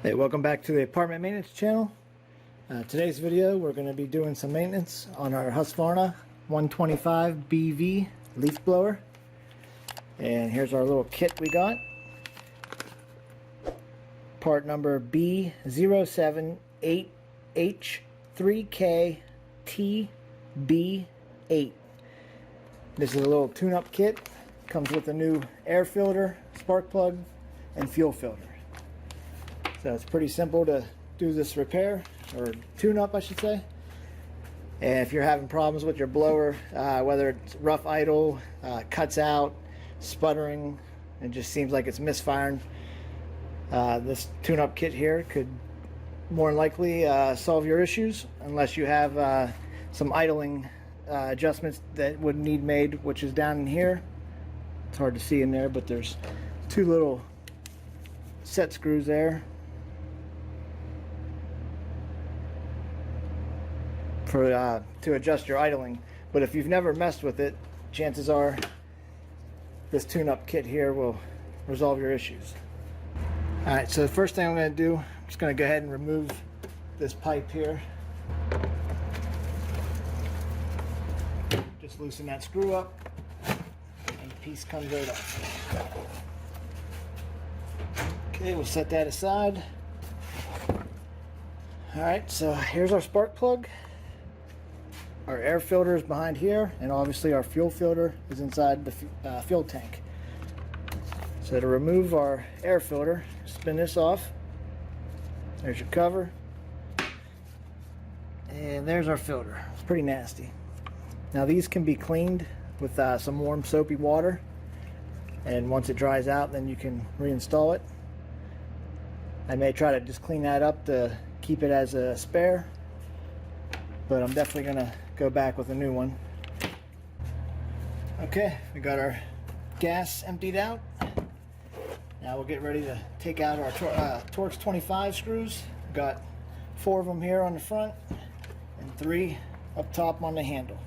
Hey, welcome back to the apartment maintenance channel. Today's video we're going to be doing some maintenance on our Husqvarna 125BV leaf blower. And here's our little kit we got. Part number B078H3KTB8. This is a little tune-up kit. Comes with a new air filter, spark plug, and fuel filter. So it's pretty simple to do this repair, or tune-up I should say. And if you're having problems with your blower, whether it's rough idle, cuts out, sputtering, it just seems like it's misfiring, this tune-up kit here could more than likely solve your issues, unless you have some idling adjustments that would need made, which is down in here. It's hard to see in there, but there's two little set screws there for to adjust your idling. But if you've never messed with it, chances are this tune-up kit here will resolve your issues. Alright, so the first thing I'm going to do, I'm just going to go ahead and remove this pipe here. Just loosen that screw up and the piece comes right off. Okay, we'll set that aside. Alright, so here's our spark plug. Our air filter is behind here, and obviously our fuel filter is inside the fuel tank. So to remove our air filter, spin this off. There's your cover. And there's our filter. It's pretty nasty. Now these can be cleaned with some warm soapy water, and once it dries out then you can reinstall it. I may try to just clean that up to keep it as a spare, but I'm definitely going to go back with a new one. Okay, we got our gas emptied out. Now we'll get ready to take out our Torx 25 screws. We've got 4 of them here on the front and 3 up top on the handle.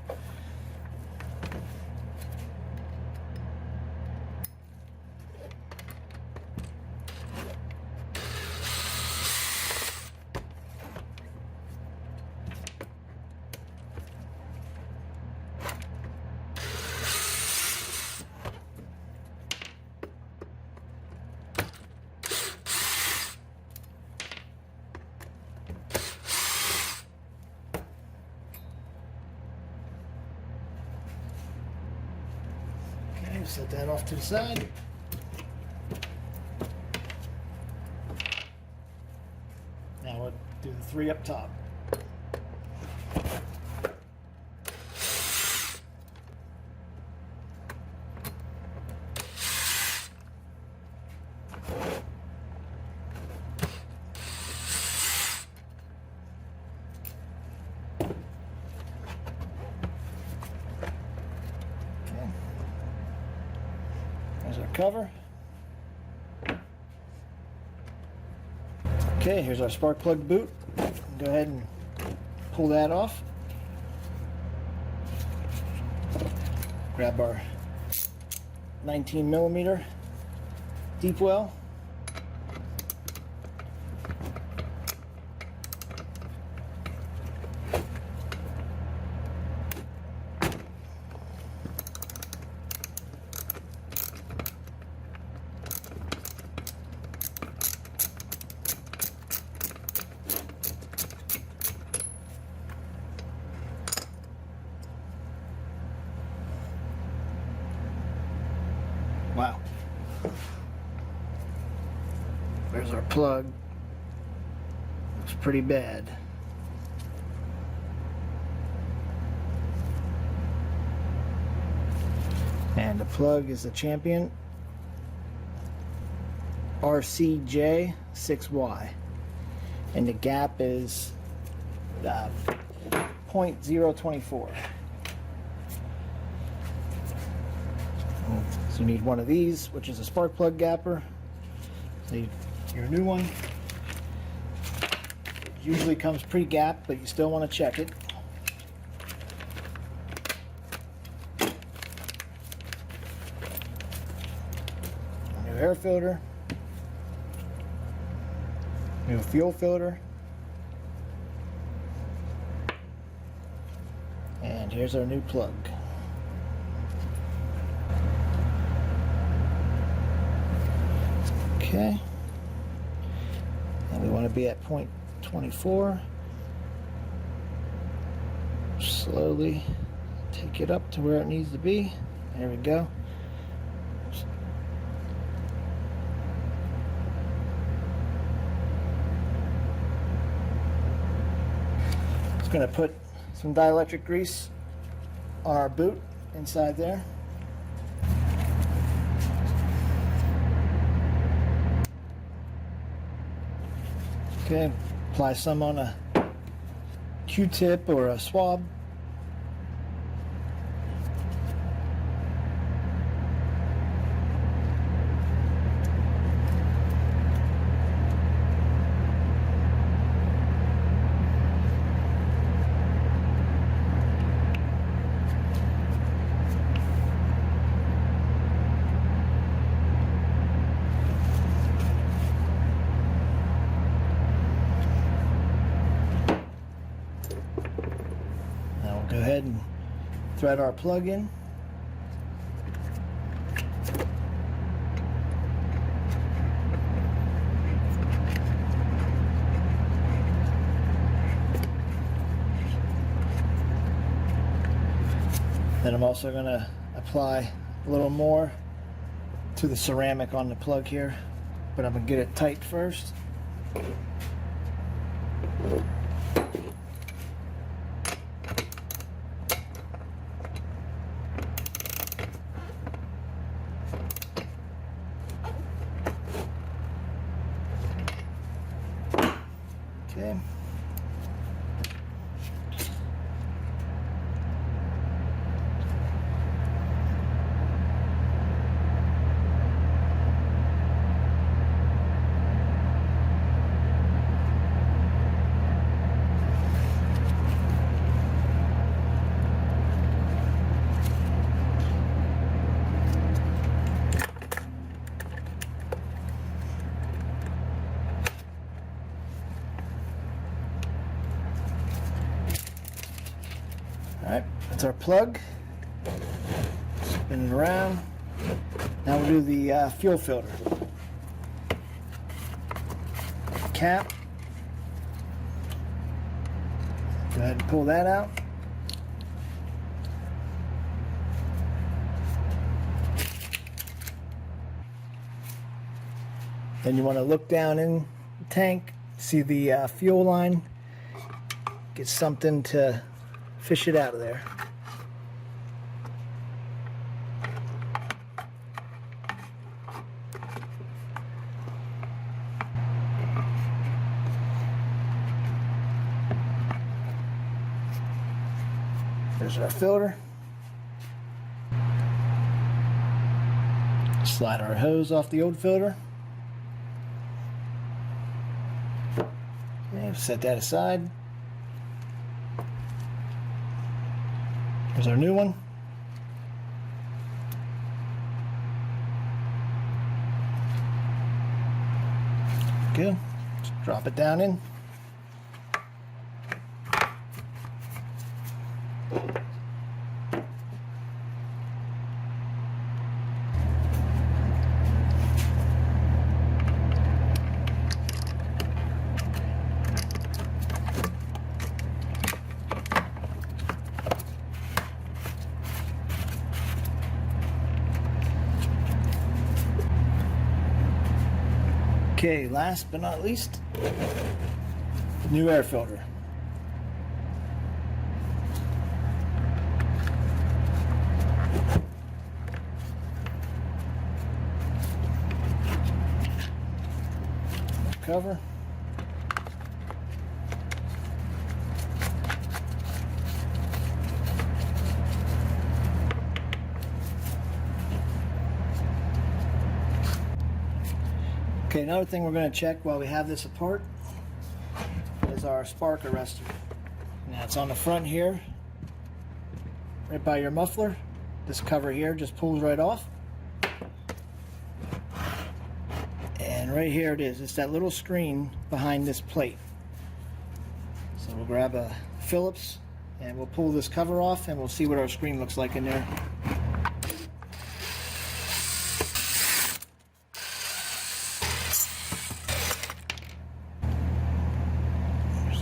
Set that off to the side. Now we'll do the 3 up top. There's our cover. Okay, here's our spark plug boot. Go ahead and pull that off. Grab our 19mm deep well. Wow. There's our plug. Looks pretty bad. And the plug is the Champion RCJ6Y. And the gap is 0.024. So you need one of these, which is a spark plug gapper. So your new one. It usually comes pre-gapped, but you still want to check it. New air filter. New fuel filter. And here's our new plug. Okay. And we want to be at 0.24. Slowly take it up to where it needs to be. There we go. Just going to put some dielectric grease on our boot inside there. Okay, apply some on a Q-tip or a swab. Go ahead and thread our plug in. Then I'm also going to apply a little more to the ceramic on the plug here, but I'm going to get it tight first. Okay. Alright, that's our plug. Spin it around. Now we'll do the fuel filter. Cap. Go ahead and pull that out. Then you want to look down in the tank, see the fuel line, get something to fish it out of there. There's our filter. Slide our hose off the old filter. Okay, set that aside. Here's our new one. Good. Just drop it down in. Okay, last but not least, the new air filter. Cover. Okay, another thing we're going to check while we have this apart is our spark arrestor. Now it's on the front here, right by your muffler. This cover here just pulls right off. And And right here it is. It's that little screen behind this plate. So we'll grab a Phillips and we'll pull this cover off and we'll see what our screen looks like in there.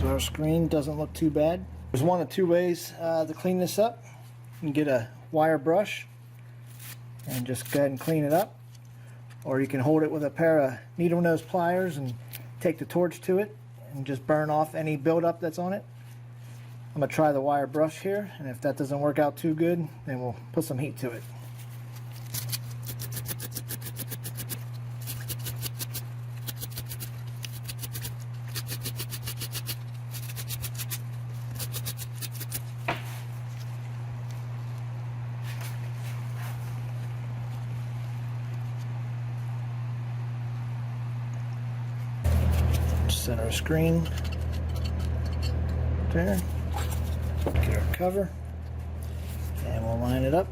So our screen doesn't look too bad. There's one of two ways to clean this up. You can get a wire brush and just go ahead and clean it up. Or you can hold it with a pair of needle nose pliers and take the torch to it and just burn off any buildup that's on it. I'm going to try the wire brush here, and if that doesn't work out too good, then we'll put some heat to it. Center our screen there. Get our cover and we'll line it up.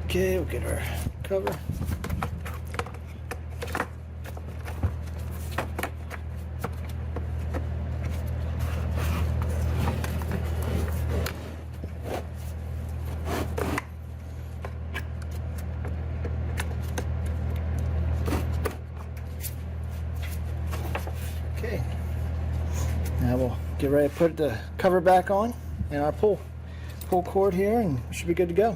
Okay, we'll get our cover. Okay, now we'll get ready to put the cover back on and our pull cord here, and we should be good to go.